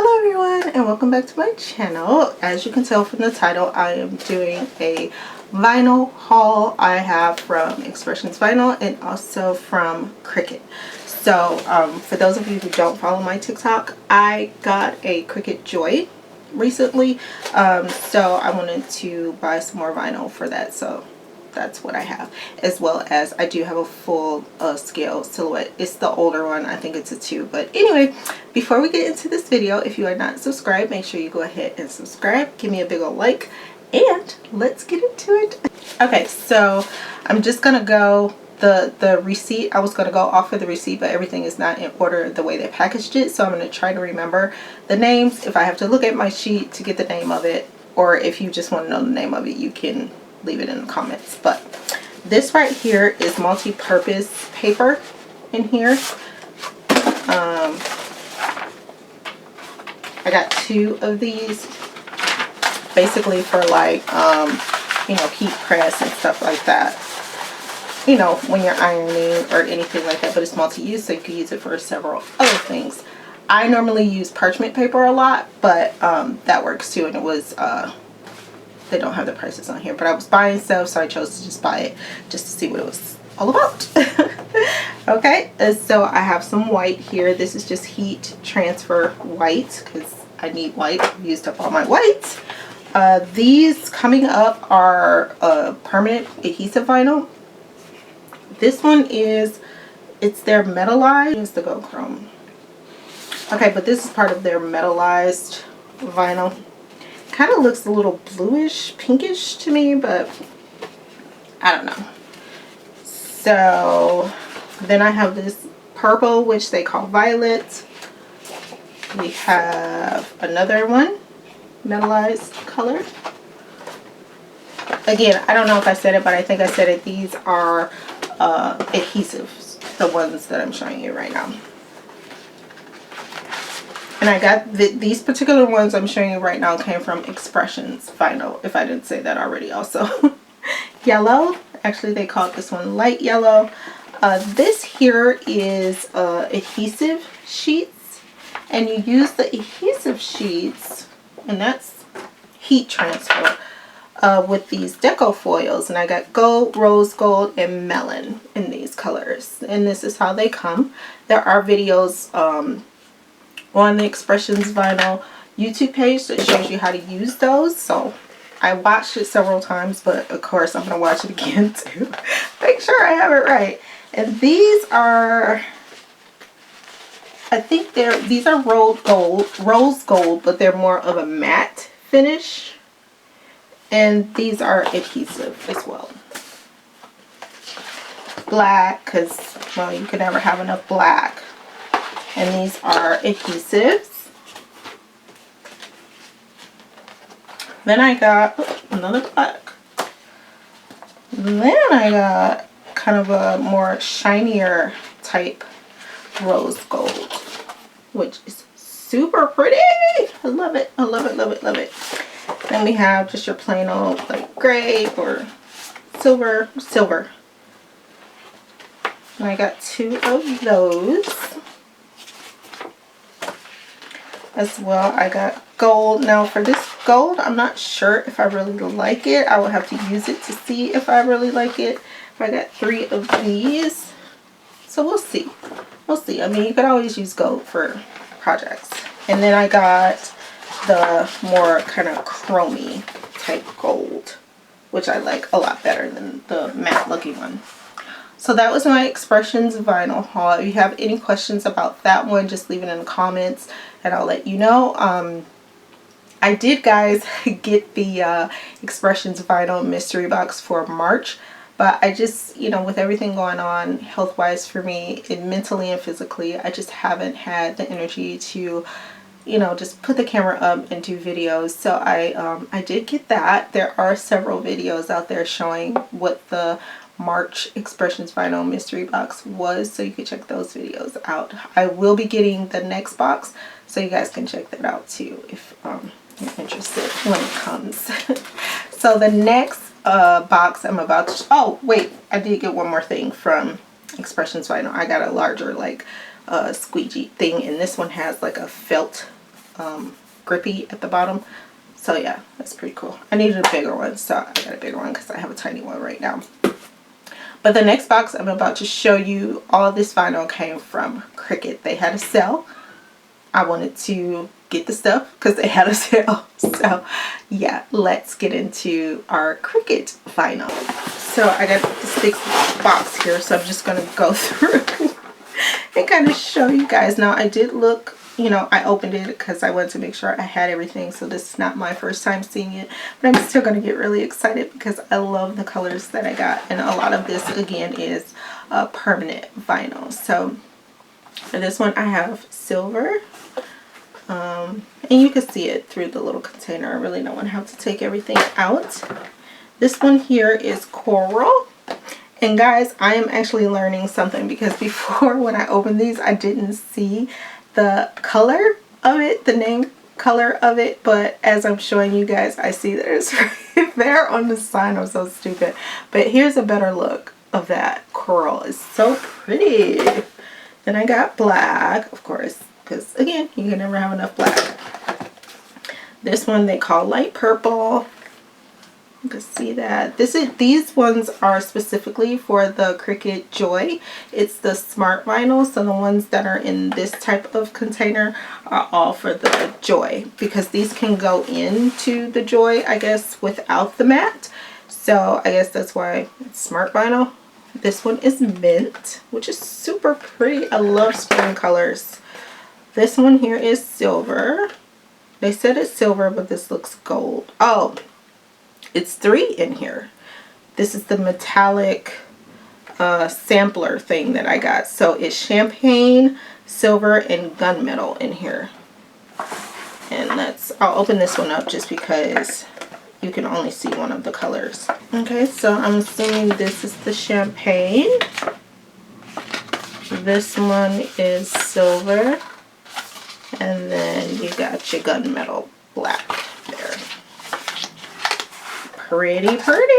Hello everyone and welcome back to my channel. As you can tell from the title, I am doing a vinyl haul. I have from Expressions Vinyl and also from Cricut. So for those of you who don't follow my TikTok, I got a Cricut Joy recently, so I wanted to buy some more vinyl for that. So that's what I have, as well as I do have a full scale silhouette. It's the older one, I think it's a 2. But anyway, before we get into this video, if you are not subscribed, make sure you go ahead and subscribe, give me a big old like, and let's get into it. Okay, so I'm just gonna go the receipt. I was gonna go off of the receipt, but everything is not in order the way they packaged it, so I'm gonna try to remember the names. If I have to look at my sheet to get the name of it, or if you just want to know the name of it, you can leave it in the comments. But this right here is multi-purpose paper in here. I got 2 of these basically for like you know, heat press and stuff like that, you know, when you're ironing or anything like that. But it's multi-use, so you can use it for several other things. I normally use parchment paper a lot, but that works too. And it was they don't have the prices on here, but I was buying stuff, so I chose to just buy it just to see what it was all about. Okay, so I have some white here. This is just heat transfer white because I need white. I've used up all my whites. These coming up are permanent adhesive vinyl. This one is, it's their metallized. Here's the gold chrome. Okay, but this is part of their metallized vinyl. Kind of looks a little bluish, pinkish to me, but I don't know. So then I have this purple, which they call violet. We have another one, metallized color. Again, I don't know if I said it, but I think I said it. These are adhesives, the ones that I'm showing you right now. And I got these particular ones I'm showing you right now came from Expressions Vinyl, if I didn't say that already also. Yellow. Actually, they called this one light yellow. This here is adhesive sheets. And you use the adhesive sheets, and that's heat transfer, with these deco foils. And I got gold, rose gold, and melon in these colors. And this is how they come. There are videos on the Expressions Vinyl YouTube page that shows you how to use those. So I watched it several times, but of course I'm going to watch it again to make sure I have it right. And these are, I think these are rose gold, but they're more of a matte finish. And these are adhesive as well. Black, because, well, you can never have enough black. And these are adhesives. Then I got another black. Then I got kind of a more shinier type rose gold, which is super pretty. I love it. I love it, love it, love it. Then we have just your plain old like gray or silver. And I got 2 of those. As well, I got gold. Now for this gold, I'm not sure if I really like it. I will have to use it to see if I really like it. I got 3 of these, so we'll see. We'll see. I mean, you could always use gold for projects. And then I got the more kind of chromey type gold, which I like a lot better than the matte looking one. So that was my Expressions Vinyl haul. If you have any questions about that one, just leave it in the comments and I'll let you know. I did, guys, get the Expressions Vinyl mystery box for March, but I just, you know, with everything going on health-wise for me, and mentally and physically, I just haven't had the energy to, you know, just put the camera up and do videos. So I did get that. There are several videos out there showing what the March Expressions Vinyl mystery box was, so you can check those videos out. I will be getting the next box, so you guys can check that out too if you're interested when it comes. So the next box I'm about to, oh wait, I did get one more thing from Expressions Vinyl. I got a larger like squeegee thing, and this one has like a felt grippy at the bottom. So yeah, that's pretty cool. I needed a bigger one, so I got a bigger one because I have a tiny one right now. But the next box I'm about to show you, all of this vinyl came from Cricut. They had a sale. I wanted to get the stuff because they had a sale. So yeah, let's get into our Cricut vinyl. So I got this big box here, so I'm just going to go through and kind of show you guys. Now I did look, you know, I opened it because I wanted to make sure I had everything. So this is not my first time seeing it, but I'm still going to get really excited because I love the colors that I got. And a lot of this again is permanent vinyl. So for this one I have silver. And you can see it through the little container. I really don't want to have to take everything out. This one here is coral. And guys, I am actually learning something because before when I opened these, I didn't see the color of it, the name color of it. But as I'm showing you guys, I see that it's right there on the sign. I'm so stupid. But here's a better look of that coral. It's so pretty. Then I got black, of course, because again, you can never have enough black. This one they call light purple. You can see that. These ones are specifically for the Cricut Joy. It's the smart vinyl, so the ones that are in this type of container are all for the Joy, because these can go into the Joy, I guess, without the matte. So I guess that's why it's smart vinyl. This one is mint, which is super pretty. I love spring colors. This one here is silver. They said it's silver, but this looks gold. Oh, it's 3 in here. This is the metallic sampler thing that I got. So it's champagne, silver, and gunmetal in here. And I'll open this one up just because you can only see one of the colors. Okay, so I'm assuming this is the champagne. This one is silver. And then you got your gunmetal black there. Pretty, pretty.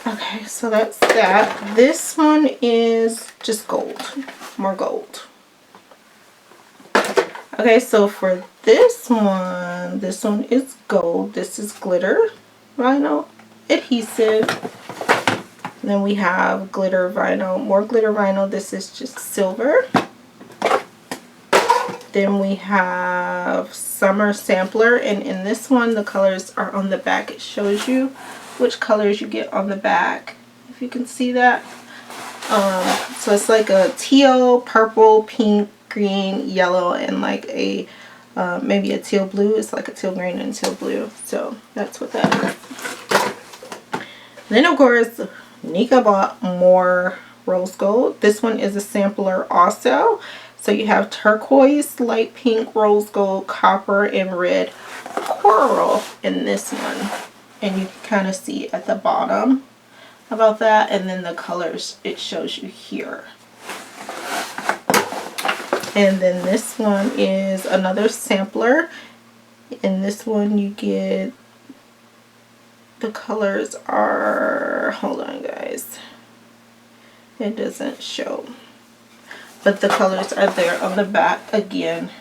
Okay, so that's that. This one is just gold. More gold. Okay, so for this one is gold. This is glitter vinyl adhesive. And then we have glitter vinyl, more glitter vinyl. This is just silver. Then we have summer sampler, and in this one the colors are on the back. It shows you which colors you get on the back, if you can see that. So it's like a teal, purple, pink, green, yellow, and like a maybe a teal blue. It's like a teal green and teal blue. So that's what that is. Then of course Nika bought more rose gold. This one is a sampler also. So you have turquoise, light pink, rose gold, copper, and red coral in this one. And you can kind of see at the bottom about that. And then the colors it shows you here. And then this one is another sampler. In this one you get, the colors are, hold on guys, it doesn't show. But the colors are there on the back. Again,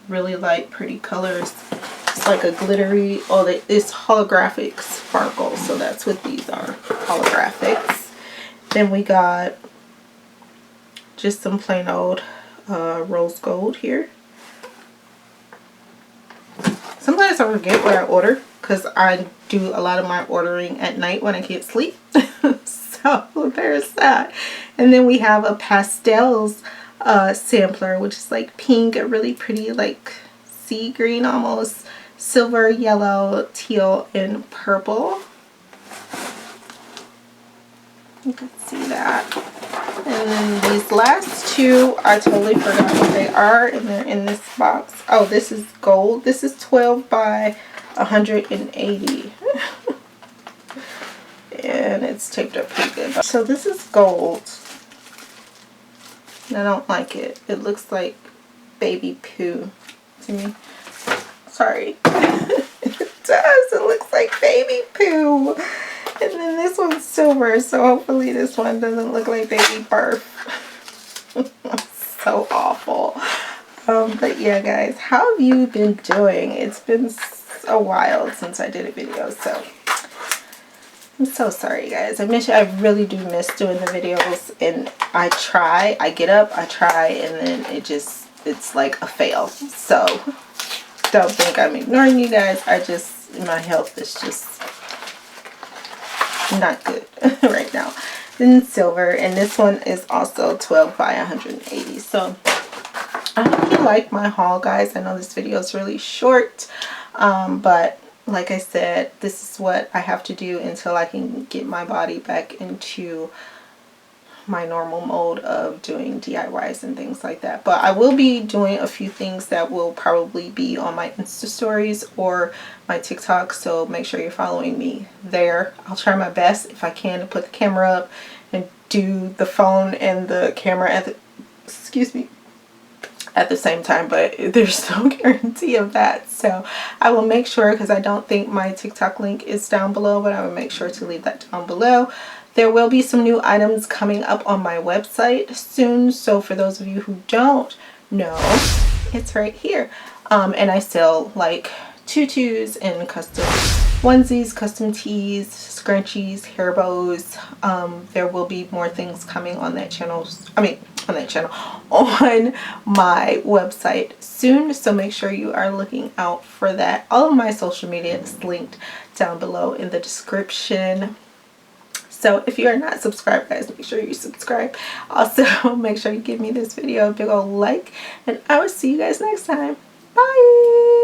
really light, pretty colors. It's like a glittery, it's holographic sparkle. So that's what these are, holographics. Then we got just some plain old rose gold here. Sometimes I forget what I order because I do a lot of my ordering at night when I can't sleep. So there's that. And then we have a pastels sampler, which is like pink, a really pretty like sea green almost, silver, yellow, teal, and purple. You can see that. And then these last two, I totally forgot what they are, and they're in this box. Oh, this is gold. This is 12 by 180. And it's taped up pretty good. So this is gold. I don't like it. It looks like baby poo to me. Sorry. It does. It looks like baby poo. And then this one's silver, so hopefully this one doesn't look like baby barf. So awful. But yeah, guys, how have you been doing? It's been a while since I did a video, so I'm so sorry, guys. I really do miss doing the videos, and I get up, I try, and then it's like a fail. So don't think I'm ignoring you guys. My health is just not good right now. In silver, and this one is also 12 by 180. So I hope you like my haul, guys. I know this video is really short, but like I said, this is what I have to do until I can get my body back into my normal mode of doing DIYs and things like that. But I will be doing a few things that will probably be on my Insta stories or my TikTok, so make sure you're following me there. I'll try my best if I can to put the camera up and do the phone and the camera at the same time, but there's no guarantee of that. So I will make sure, because I don't think my TikTok link is down below, but I will make sure to leave that down below. There will be some new items coming up on my website soon, so for those of you who don't know, it's right here. And I sell like tutus and custom onesies, custom tees, scrunchies, hair bows. There will be more things coming on that channel. On my website soon, so make sure you are looking out for that. All of my social media is linked down below in the description. So if you are not subscribed, guys, make sure you subscribe. Also, make sure you give me this video a big old like, and I will see you guys next time. Bye.